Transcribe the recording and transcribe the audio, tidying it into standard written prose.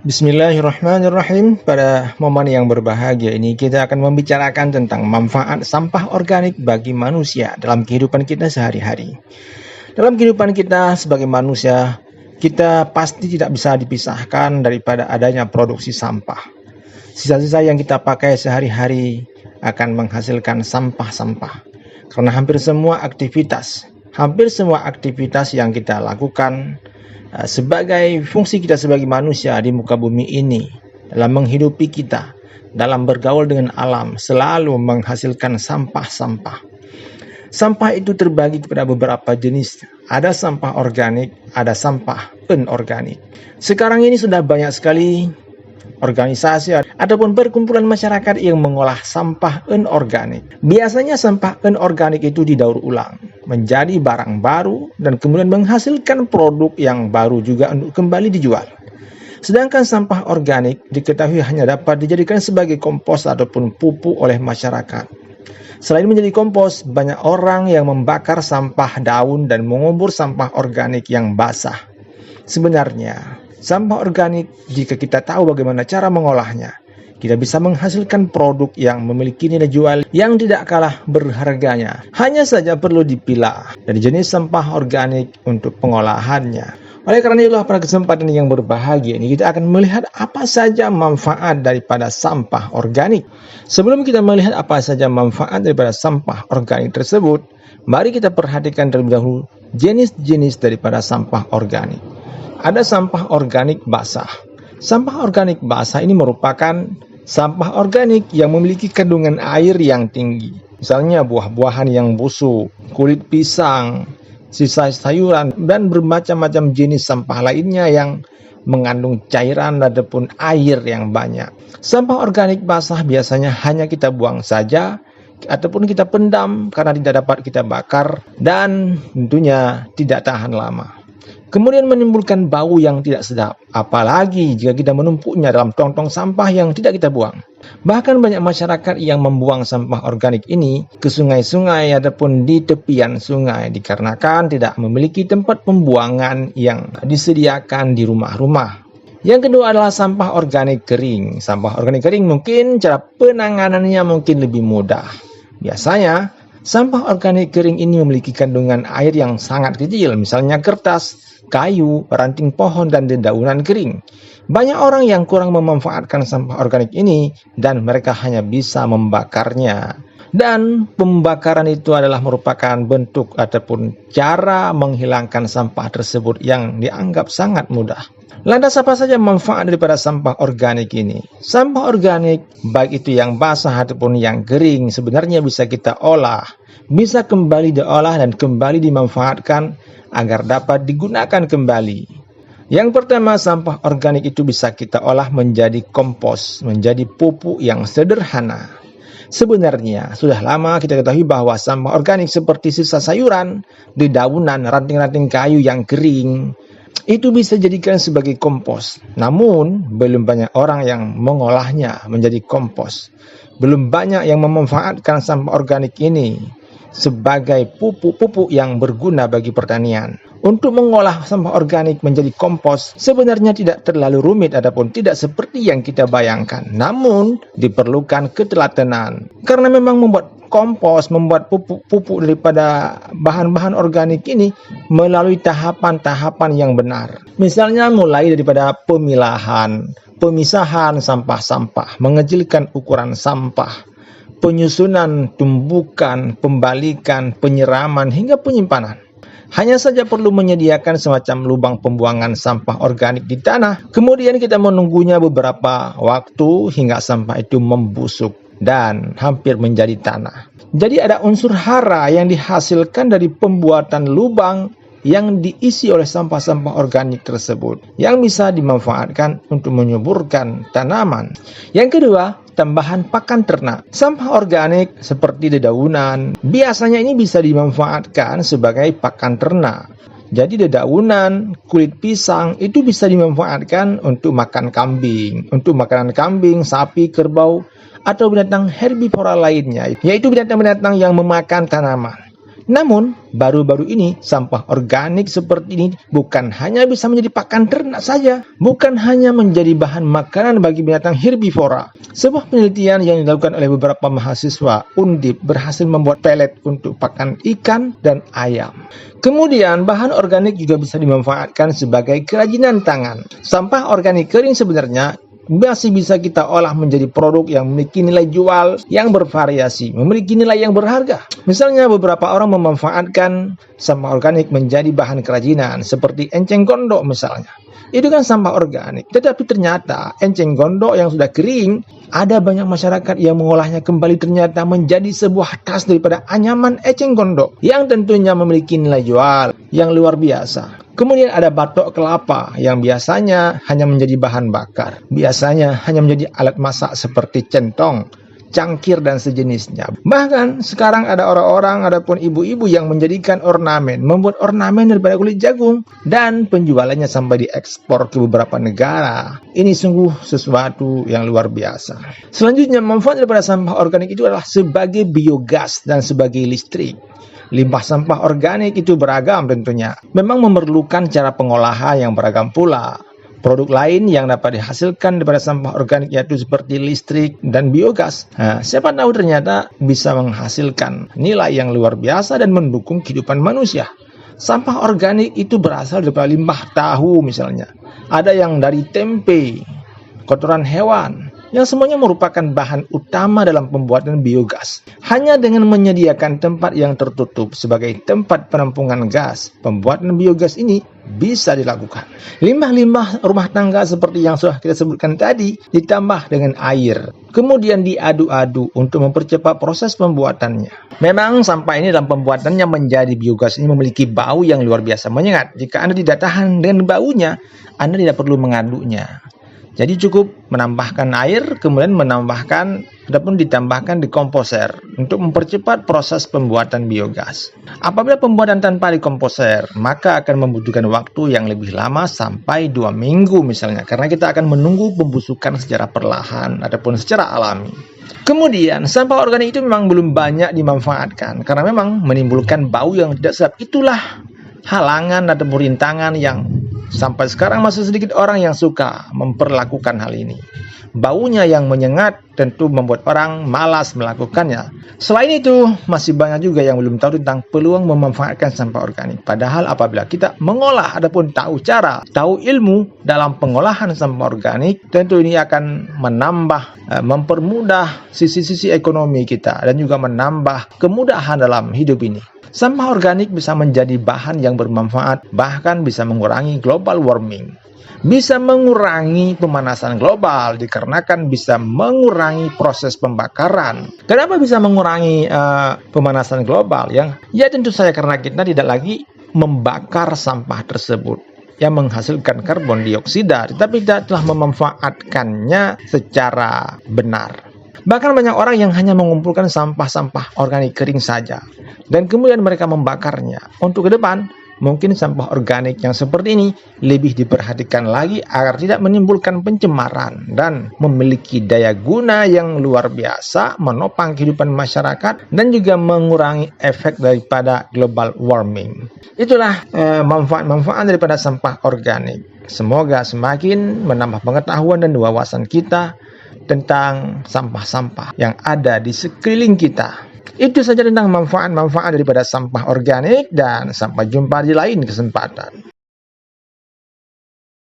Bismillahirrahmanirrahim. Pada momen yang berbahagia ini kita akan membicarakan tentang manfaat sampah organik bagi manusia dalam kehidupan kita sehari-hari. Dalam kehidupan kita sebagai manusia, kita pasti tidak bisa dipisahkan daripada adanya produksi sampah. Sisa-sisa yang kita pakai sehari-hari akan menghasilkan sampah-sampah. Karena hampir semua aktivitas yang kita lakukan sebagai fungsi kita sebagai manusia di muka bumi ini, dalam menghidupi kita, dalam bergaul dengan alam, selalu menghasilkan sampah-sampah. Sampah itu terbagi kepada beberapa jenis. Ada sampah organik, ada sampah anorganik. Sekarang ini sudah banyak sekali organisasi ataupun perkumpulan masyarakat yang mengolah sampah anorganik. Biasanya sampah anorganik itu didaur ulang menjadi barang baru dan kemudian menghasilkan produk yang baru juga untuk kembali dijual. Sedangkan sampah organik diketahui hanya dapat dijadikan sebagai kompos ataupun pupuk oleh masyarakat. Selain menjadi kompos, banyak orang yang membakar sampah daun dan mengubur sampah organik yang basah. Sebenarnya, sampah organik, jika kita tahu bagaimana cara mengolahnya, kita bisa menghasilkan produk yang memiliki nilai jual yang tidak kalah berharganya. Hanya saja perlu dipilah dari jenis sampah organik untuk pengolahannya. Oleh karena itulah pada kesempatan yang berbahagia ini kita akan melihat apa saja manfaat daripada sampah organik. Sebelum kita melihat apa saja manfaat daripada sampah organik tersebut, mari kita perhatikan terlebih dahulu jenis-jenis daripada sampah organik. Ada sampah organik basah. Sampah organik basah ini merupakan sampah organik yang memiliki kandungan air yang tinggi. Misalnya buah-buahan yang busuk, kulit pisang, sisa sayuran, dan bermacam-macam jenis sampah lainnya yang mengandung cairan ataupun air yang banyak. Sampah organik basah biasanya hanya kita buang saja ataupun kita pendam karena tidak dapat kita bakar dan tentunya tidak tahan lama. Kemudian menimbulkan bau yang tidak sedap, apalagi jika kita menumpuknya dalam tong-tong sampah yang tidak kita buang. Bahkan banyak masyarakat yang membuang sampah organik ini ke sungai-sungai ataupun di tepian sungai dikarenakan tidak memiliki tempat pembuangan yang disediakan di rumah-rumah. Yang kedua adalah sampah organik kering. Sampah organik kering mungkin cara penanganannya mungkin lebih mudah. Biasanya, sampah organik kering ini memiliki kandungan air yang sangat kecil, misalnya kertas, kayu, ranting pohon, dan dedaunan kering. Banyak orang yang kurang memanfaatkan sampah organik ini dan mereka hanya bisa membakarnya. Dan pembakaran itu adalah merupakan bentuk ataupun cara menghilangkan sampah tersebut yang dianggap sangat mudah. Lantas apa saja manfaat daripada sampah organik ini? Sampah organik, baik itu yang basah ataupun yang kering, sebenarnya bisa kita olah, bisa kembali diolah dan kembali dimanfaatkan agar dapat digunakan kembali. Yang pertama, sampah organik itu bisa kita olah menjadi kompos, menjadi pupuk yang sederhana. Sebenarnya, sudah lama kita ketahui bahwa sampah organik seperti sisa sayuran, dedaunan, ranting-ranting kayu yang kering, itu bisa dijadikan sebagai kompos. Namun, belum banyak orang yang mengolahnya menjadi kompos. Belum banyak yang memanfaatkan sampah organik ini sebagai pupuk-pupuk yang berguna bagi pertanian. Untuk mengolah sampah organik menjadi kompos sebenarnya tidak terlalu rumit ataupun tidak seperti yang kita bayangkan. Namun diperlukan ketelatenan. Karena memang membuat kompos, membuat pupuk-pupuk daripada bahan-bahan organik ini melalui tahapan-tahapan yang benar. Misalnya mulai daripada pemilahan, pemisahan sampah-sampah, mengecilkan ukuran sampah, penyusunan, tumbukan, pembalikan, penyiraman, hingga penyimpanan. Hanya saja perlu menyediakan semacam lubang pembuangan sampah organik di tanah. Kemudian kita menunggunya beberapa waktu hingga sampah itu membusuk dan hampir menjadi tanah. Jadi ada unsur hara yang dihasilkan dari pembuatan lubang yang diisi oleh sampah-sampah organik tersebut yang bisa dimanfaatkan untuk menyuburkan tanaman. Yang kedua, tambahan pakan ternak. Sampah organik seperti dedaunan biasanya ini bisa dimanfaatkan sebagai pakan ternak. Jadi dedaunan, kulit pisang itu bisa dimanfaatkan untuk makan kambing, untuk makanan kambing, sapi, kerbau, atau binatang herbivora lainnya, yaitu binatang-binatang yang memakan tanaman. Namun, baru-baru ini sampah organik seperti ini bukan hanya bisa menjadi pakan ternak saja, bukan hanya menjadi bahan makanan bagi binatang herbivora. Sebuah penelitian yang dilakukan oleh beberapa mahasiswa Undip berhasil membuat pelet untuk pakan ikan dan ayam. Kemudian, bahan organik juga bisa dimanfaatkan sebagai kerajinan tangan. Sampah organik kering sebenarnya masih bisa kita olah menjadi produk yang memiliki nilai jual yang bervariasi, memiliki nilai yang berharga. Misalnya beberapa orang memanfaatkan sampah organik menjadi bahan kerajinan seperti enceng gondok misalnya. Itu kan sampah organik, tetapi ternyata enceng gondok yang sudah kering, ada banyak masyarakat yang mengolahnya kembali ternyata menjadi sebuah tas daripada anyaman enceng gondok yang tentunya memiliki nilai jual yang luar biasa. Kemudian ada batok kelapa yang biasanya hanya menjadi bahan bakar. Biasanya hanya menjadi alat masak seperti centong, cangkir, dan sejenisnya. Bahkan sekarang ada orang-orang ataupun ibu-ibu yang menjadikan ornamen, membuat ornamen daripada kulit jagung, dan penjualannya sampai diekspor ke beberapa negara. Ini sungguh sesuatu yang luar biasa. Selanjutnya, manfaat daripada sampah organik itu adalah sebagai biogas dan sebagai listrik. Limbah sampah organik itu beragam tentunya. Memang memerlukan cara pengolahan yang beragam pula. Produk lain yang dapat dihasilkan daripada sampah organik yaitu seperti listrik dan biogas. Siapa tahu ternyata bisa menghasilkan nilai yang luar biasa dan mendukung kehidupan manusia. Sampah organik itu berasal dari limbah tahu misalnya. Ada yang dari tempe, kotoran hewan, yang semuanya merupakan bahan utama dalam pembuatan biogas. Hanya dengan menyediakan tempat yang tertutup sebagai tempat penampungan gas, pembuatan biogas ini bisa dilakukan. Limbah-limbah rumah tangga seperti yang sudah kita sebutkan tadi ditambah dengan air, kemudian diaduk-aduk untuk mempercepat proses pembuatannya. Memang sampah ini dalam pembuatannya menjadi biogas ini memiliki bau yang luar biasa menyengat. Jika Anda tidak tahan dengan baunya, Anda tidak perlu mengaduknya. Jadi cukup menambahkan air, kemudian menambahkan ataupun ditambahkan dekomposer untuk mempercepat proses pembuatan biogas. Apabila pembuatan tanpa dekomposer, maka akan membutuhkan waktu yang lebih lama sampai 2 minggu misalnya, karena kita akan menunggu pembusukan secara perlahan ataupun secara alami. Kemudian, sampah organik itu memang belum banyak dimanfaatkan karena memang menimbulkan bau yang tidak sedap. Itulah halangan atau rintangan yang sampai sekarang masih sedikit orang yang suka memperlakukan hal ini. Baunya yang menyengat tentu membuat orang malas melakukannya. Selain itu, masih banyak juga yang belum tahu tentang peluang memanfaatkan sampah organik. Padahal apabila kita mengolah ataupun tahu cara, tahu ilmu dalam pengolahan sampah organik, tentu ini akan menambah, mempermudah sisi-sisi ekonomi kita dan juga menambah kemudahan dalam hidup ini. Sampah organik bisa menjadi bahan yang bermanfaat, bahkan bisa mengurangi global warming. Bisa mengurangi pemanasan global dikarenakan bisa mengurangi proses pembakaran. Kenapa bisa mengurangi pemanasan global? Ya tentu saja karena kita tidak lagi membakar sampah tersebut yang menghasilkan karbon dioksida, tetapi kita telah memanfaatkannya secara benar. Bahkan banyak orang yang hanya mengumpulkan sampah-sampah organik kering saja dan kemudian mereka membakarnya. Untuk ke depan, mungkin sampah organik yang seperti ini lebih diperhatikan lagi agar tidak menimbulkan pencemaran dan memiliki daya guna yang luar biasa, menopang kehidupan masyarakat dan juga mengurangi efek daripada global warming. Itulah manfaat-manfaat daripada sampah organik. Semoga semakin menambah pengetahuan dan wawasan kita tentang sampah-sampah yang ada di sekeliling kita. Itu saja tentang manfaat-manfaat daripada sampah organik dan sampai jumpa di lain kesempatan.